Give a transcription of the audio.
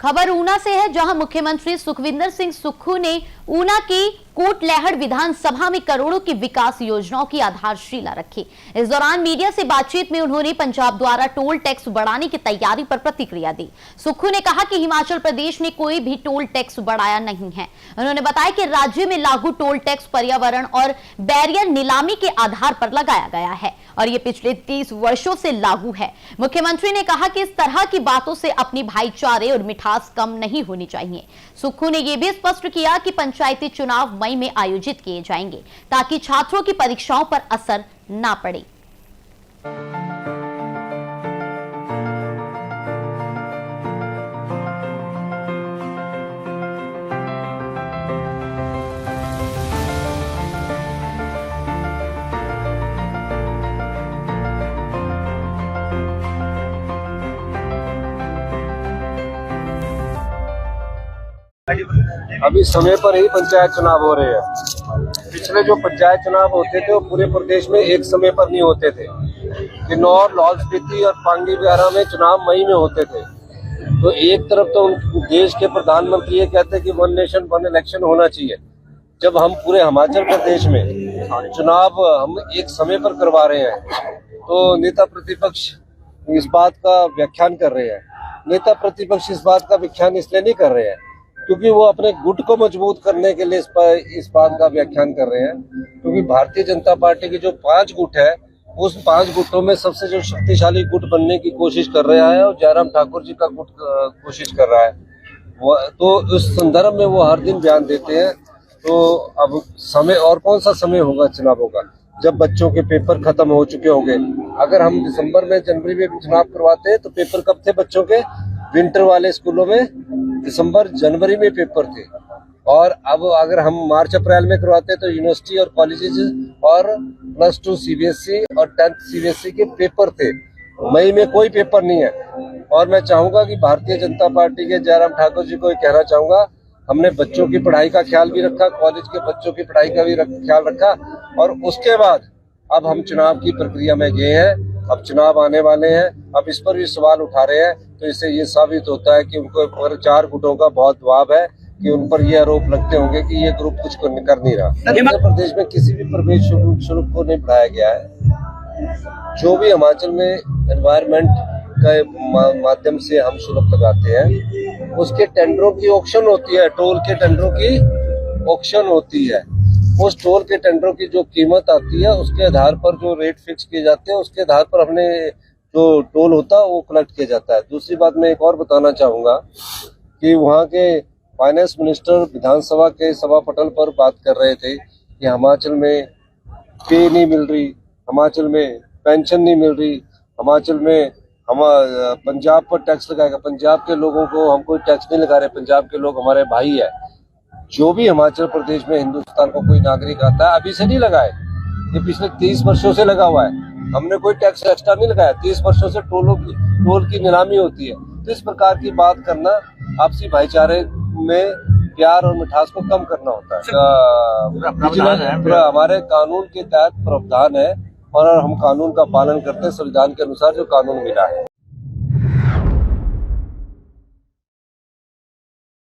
खबर ऊना से है, जहां मुख्यमंत्री सुखविंदर सिंह सुक्खू ने ऊना की कोटलैहड़ विधानसभा में करोड़ों की विकास योजनाओं की आधारशिला रखी। इस दौरान मीडिया से बातचीत में उन्होंने पंजाब द्वारा टोल टैक्स बढ़ाने की तैयारी पर प्रतिक्रिया दी। सुक्खू ने कहा कि हिमाचल प्रदेश ने कोई भी टोल टैक्स बढ़ाया नहीं है। उन्होंने बताया कि राज्य में लागू टोल टैक्स पर्यावरण और बैरियर नीलामी के आधार पर लगाया गया है और ये पिछले 30 वर्षों से लागू है। मुख्यमंत्री ने कहा कि इस तरह की बातों से अपनी भाईचारे और मिठास कम नहीं होनी चाहिए। सुक्खू ने यह भी स्पष्ट किया कि पंचायती चुनाव मई में आयोजित किए जाएंगे ताकि छात्रों की परीक्षाओं पर असर ना पड़े। अभी समय पर ही पंचायत चुनाव हो रहे हैं। पिछले जो पंचायत चुनाव होते थे वो पूरे प्रदेश में एक समय पर नहीं होते थे। किन्नौर, लाहौल स्पीति और पांगी बिहारा में चुनाव मई में होते थे। तो एक तरफ तो देश के प्रधानमंत्री ये कहते हैं कि वन नेशन वन इलेक्शन होना चाहिए। जब हम पूरे हिमाचल प्रदेश में चुनाव हम एक समय पर करवा रहे हैं तो नेता प्रतिपक्ष इस बात का व्याख्यान कर रहे हैं। नेता प्रतिपक्ष इस बात का व्याख्यान इसलिए नहीं कर रहे हैं क्योंकि वो अपने गुट को मजबूत करने के लिए इस बात का व्याख्यान कर रहे हैं। क्योंकि भारतीय जनता पार्टी के जो 5 गुट है, उस 5 गुटों में सबसे जो शक्तिशाली गुट बनने की कोशिश कर रहा है और जयराम ठाकुर जी का गुट कोशिश कर रहा है। तो उस संदर्भ में वो हर दिन बयान देते हैं। तो अब समय और कौन सा समय होगा चुनावों का, जब बच्चों के पेपर खत्म हो चुके होंगे। अगर हम दिसंबर में, जनवरी में चुनाव करवाते हैं तो पेपर कब थे बच्चों के? विंटर वाले स्कूलों में दिसंबर जनवरी में पेपर थे। और अब अगर हम मार्च अप्रैल में करवाते हैं तो यूनिवर्सिटी और कॉलेजेस और +2 सीबीएसई और 10th सीबीएसई के पेपर थे। मई में कोई पेपर नहीं है। और मैं चाहूंगा कि भारतीय जनता पार्टी के जयराम ठाकुर जी को कहना चाहूंगा, हमने बच्चों की पढ़ाई का ख्याल भी रखा, कॉलेज के बच्चों की पढ़ाई का भी ख्याल रखा और उसके बाद अब हम चुनाव की प्रक्रिया में गए हैं। अब चुनाव आने वाले हैं, अब इस पर भी सवाल उठा रहे हैं। तो इससे ये साबित होता है कि उनको पर 4 गुटों का बहुत दबाव है कि उन पर ये आरोप लगते होंगे कि ये ग्रुप कुछ कर नहीं रहा। मध्य प्रदेश में किसी भी प्रवेश शुल्क को नहीं बढ़ाया गया है। जो भी हिमाचल में एनवायरमेंट के माध्यम से हम शुल्क लगाते हैं, उसके टेंडरों की ऑक्शन होती है, टोल के टेंडरों की ऑक्शन होती है। उस टोल के टेंडरों की जो कीमत आती है उसके आधार पर जो रेट फिक्स किए जाते हैं, उसके आधार पर हमने जो टोल होता है वो कलेक्ट किया जाता है। दूसरी बात मैं एक और बताना चाहूँगा कि वहाँ के फाइनेंस मिनिस्टर विधानसभा के सभा पटल पर बात कर रहे थे कि हिमाचल में पे नहीं मिल रही, हिमाचल में पेंशन नहीं मिल रही, हिमाचल में हम पंजाब पर टैक्स लगाएगा। पंजाब के लोगों को हम कोई टैक्स नहीं लगा रहे, पंजाब के लोग हमारे भाई है। जो भी हिमाचल प्रदेश में हिंदुस्तान का कोई नागरिक आता है, अभी से नहीं लगाए, ये पिछले 30 वर्षों से लगा हुआ है। हमने कोई टैक्स एक्स्ट्रा नहीं लगाया। 30 वर्षों से टोल की नीलामी होती है। तो इस प्रकार की बात करना आपसी भाईचारे में प्यार और मिठास को कम करना होता है। हमारे कानून के तहत प्रावधान है और हम कानून का पालन करते हैं, संविधान के अनुसार जो कानून मिला है।